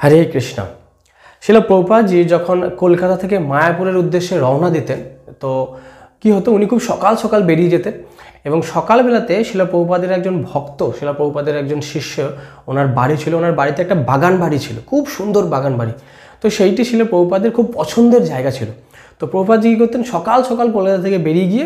হরে কৃষ্ণ। শিল প্রভুপাদজি যখন কলকাতা থেকে মায়াপুরের উদ্দেশ্যে রওনা দিতেন, তো কি হতো, উনি খুব সকাল সকাল বেরিয়ে যেতেন এবং সকালবেলাতে শিল প্রভুপাদের একজন ভক্ত, শিল প্রভুপাদের একজন শিষ্য, ওনার বাড়ি ছিল, ওনার বাড়িতে একটা বাগান বাড়ি ছিল, খুব সুন্দর বাগান বাড়ি। তো সেইটি শিল প্রভুপাদের খুব পছন্দের জায়গা ছিল। তো প্রভুপাদজি কী করতেন, সকাল সকাল কলকাতা থেকে বেরিয়ে গিয়ে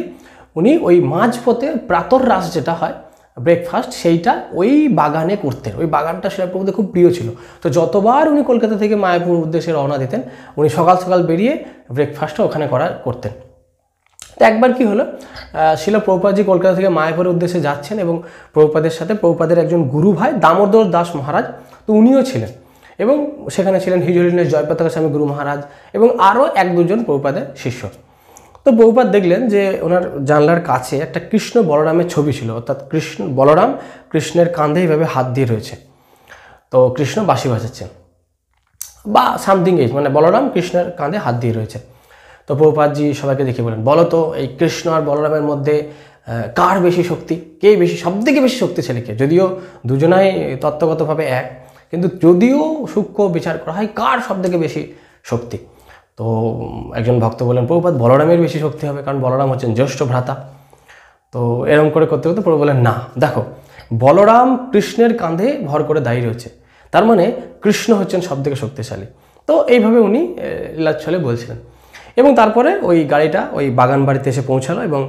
উনি ওই মাঝপথে প্রাতর রাস যেটা হয়, ব্রেকফাস্ট, সেইটা ওই বাগানে করতেন। ওই বাগানটা শিল প্রভুপাদের খুব প্রিয় ছিল। তো যতবার উনি কলকাতা থেকে মায়াপুর উদ্দেশ্যে রওনা দিতেন, উনি সকাল সকাল বেরিয়ে ব্রেকফাস্টটা ওখানে করতেন। তো একবার কি হলো, শিল প্রভুপাদজি কলকাতা থেকে মায়াপুরের উদ্দেশ্যে যাচ্ছেন এবং প্রভুপাদের সাথে প্রভুপাদের একজন গুরু ভাই দামোদর দাস মহারাজ, তো উনিও ছিলেন এবং সেখানে ছিলেন হিজ হরিণের জয়পতাকা স্বামী গুরু মহারাজ এবং আরও এক দুজন প্রভুপাদের শিষ্য। তো প্রভুপাদ দেখলেন যে ওনার জানলার কাছে একটা কৃষ্ণ বলরামের ছবি ছিল, অর্থাৎ বলরাম কৃষ্ণের কাঁধে এইভাবে হাত দিয়ে রয়েছে। তো কৃষ্ণ বাঁশি বাজাচ্ছেন বা সামথিং এইজ, মানে বলরাম কৃষ্ণের কাঁধে হাত দিয়ে রয়েছে। তো প্রভুপাদজি সবাইকে দেখে বলেন, বলো তো এই কৃষ্ণ আর বলরামের মধ্যে কার বেশি শক্তি, কে বেশি, সবথেকে বেশি শক্তিশালী কে? যদিও দুজনাই তত্ত্বগতভাবে এক, কিন্তু যদিও সূক্ষ্ম বিচার করা হয় কার সবথেকে বেশি শক্তি। তো একজন ভক্ত বলেন, প্রভুপাদ বলরামের বেশি শক্তি হবে, কারণ বলরাম হচ্ছেন জ্যেষ্ঠ ভ্রাতা। তো এরকম করতে করতে প্রভু বলেন, না দেখো, বলরাম কৃষ্ণের কাঁধে ভর করে দাঁড়িয়ে রয়েছে, তার মানে কৃষ্ণ হচ্ছেন সবথেকে শক্তিশালী। তো এইভাবে উনি লীলাচ্ছলে বলছিলেন এবং তারপরে ওই গাড়িটা ওই বাগান বাড়িতে এসে পৌঁছালো এবং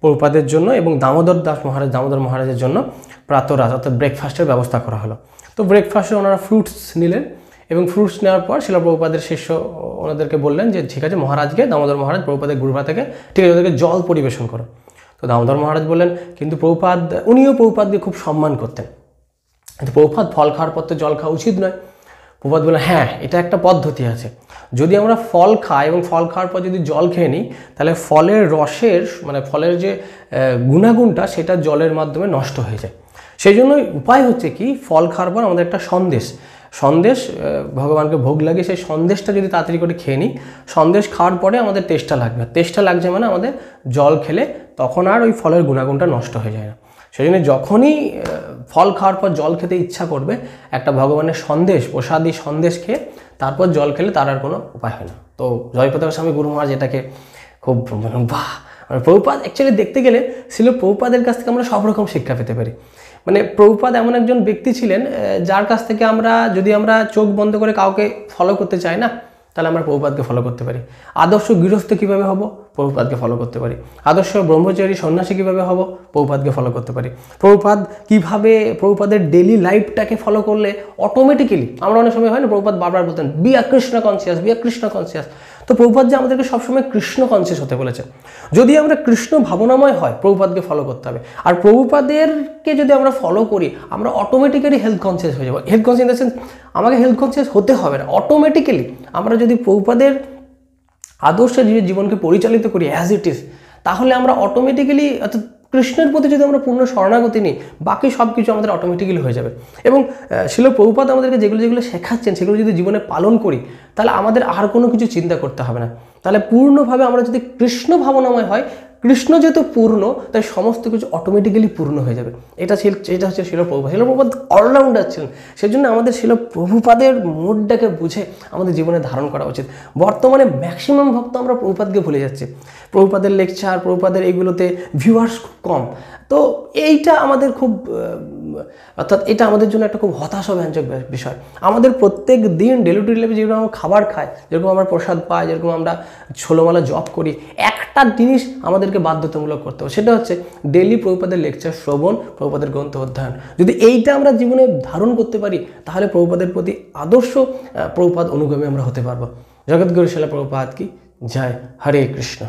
প্রভুপাদের জন্য এবং দামোদর মহারাজের জন্য প্রাতরাশ অর্থাৎ ব্রেকফাস্টের ব্যবস্থা করা হলো। তো ব্রেকফাস্টে ওনারা ফ্রুটস নিলেন এবং ফ্রুটস নেওয়ার পর শিল প্রভুপাদের শিষ্য ওনাদেরকে বললেন যে ঠিক আছে, মহারাজকে, দামোদর মহারাজ প্রভুপাদের গুরুভ্রাতাকে, ঠিক আছে, ওদেরকে জল পরিবেশন করো। তো দামোদর মহারাজ বললেন, কিন্তু প্রভুপাদ, উনিও প্রভুপাদকে খুব সম্মান করতেন, কিন্তু প্রভুপাদ ফল খাওয়ার পর তো জল খাওয়া উচিত নয়। প্রভুপাদ বললেন, হ্যাঁ, এটা একটা পদ্ধতি আছে, যদি আমরা ফল খাই এবং ফল খাওয়ার পর যদি জল খেয়ে নিই, তাহলে ফলের রসের, মানে ফলের যে গুণাগুণটা, সেটা জলের মাধ্যমে নষ্ট হয়ে যায়। সেই জন্য উপায় হচ্ছে কি, ফল খাওয়ার পর আমাদের একটা সন্দেশ ভগবানকে ভোগ লাগে, সেই সন্দেশটা যদি তাড়াতাড়ি করে খেয়ে নিই, সন্দেশ খাওয়ার পরে আমাদের টেস্টটা লাগছে, মানে আমাদের জল খেলে তখন আর ওই ফলের গুণাগুণটা নষ্ট হয়ে যায় না। সেই জন্য যখনই ফল খাওয়ার পর জল খেতে ইচ্ছা করবে, একটা ভগবানের প্রসাদী সন্দেশ খেয়ে তারপর জল খেলে তার আর কোনো উপায় হয় না। তো জয়পতাকা স্বামী গুরু মহারাজ এটাকে খুব বাহ, মানে প্রভুপাদ অ্যাকচুয়ালি দেখতে গেলে শিল প্রভুপাদের কাছ থেকে আমরা সব রকম শিক্ষা পেতে পারি। মানে প্রভুপাদ এমন একজন ব্যক্তি ছিলেন যার কাছ থেকে যদি আমরা চোখ বন্ধ করে কাউকে ফলো করতে চাই না, তাহলে আমরা প্রভুপাদকে ফলো করতে পারি। আদর্শ গৃহস্থ কীভাবে হব, প্রভুপাদকে ফলো করতে পারি। আদর্শ ব্রহ্মচারী সন্ন্যাসী কীভাবে হব, প্রভুপাদকে ফলো করতে পারি। প্রভুপাদের ডেলি লাইফটাকে ফলো করলে অটোমেটিক্যালি, আমরা অনেক সময় হয় না, প্রভুপাদ বারবার বলতেন বি আ কৃষ্ণ কনসিয়াস। তো প্রভুপাদ যে আমাদেরকে সবসময় কৃষ্ণ কনসিয়াস হতে বলেছেন। যদি আমরা কৃষ্ণ ভাবনাময় হয়, প্রভুপাদকে ফলো করতে হবে। আর প্রভুপাদেরকে যদি আমরা ফলো করি, আমরা অটোমেটিক্যালি হেলথ কনসিয়াস হয়ে যাবো। Health conscious in the sense, আমাকে হেলথ কনসিয়াস হতে হবে না, অটোমেটিক্যালি আমরা যদি প্রভুপাদের আদর্শে জীবনকে পরিচালিত করি অ্যাজ ইট ইজ, তাহলে আমরা অটোমেটিক্যালি, অর্থাৎ কৃষ্ণের প্রতি যদি আমরা পূর্ণ শরণাগতি নিই, বাকি সব কিছু আমাদের অটোমেটিক্যালি হয়ে যাবে। এবং শিল প্রভুপাদ আমাদেরকে যেগুলো শেখাচ্ছেন, সেগুলো যদি জীবনে পালন করি, তাহলে আমাদের আর কোনো কিছু চিন্তা করতে হবে না। তাহলে পূর্ণভাবে আমরা যদি কৃষ্ণ ভাবনাময় হয়, কৃষ্ণ যেহেতু পূর্ণ, তাই সমস্ত কিছু অটোমেটিক্যালি পূর্ণ হয়ে যাবে। এটা হচ্ছে শিল প্রভুপাদ অলরাউন্ডার ছিলেন। সেই জন্য আমাদের শিল প্রভুপাদের মোডটাকে বুঝে আমাদের জীবনে ধারণ করা উচিত। বর্তমানে ম্যাক্সিমাম ভক্ত আমরা প্রভুপাদকে ভুলে যাচ্ছি। প্রভুপাদের লেকচার, প্রভুপাদের এইগুলোতে ভিউয়ার্স খুব কম। তো এইটা আমাদের এটা আমাদের জন্য একটা খুব হতাশাব্যঞ্জক বিষয়। আমাদের প্রত্যেক দিন ডেলি টু ডে যেরকম আমরা খাবার খাই, যেরকম আমরা প্রসাদ পাই, যেরকম আমরা ষোলোমালা জপ করি, একটা জিনিস আমাদেরকে বাধ্যতামূলক করতে হবে, সেটা হচ্ছে ডেলি প্রভুপাদের লেকচার শ্রবণ, প্রভুপাদের গ্রন্থ অধ্যয়ন। যদি এইটা আমরা জীবনে ধারণ করতে পারি, তাহলে প্রভুপাদের প্রতি আদর্শ প্রভুপাদ অনুগামী আমরা হতে পারবো। জগৎগুরু শিল প্রভুপাদ কি জয়। হরে কৃষ্ণ।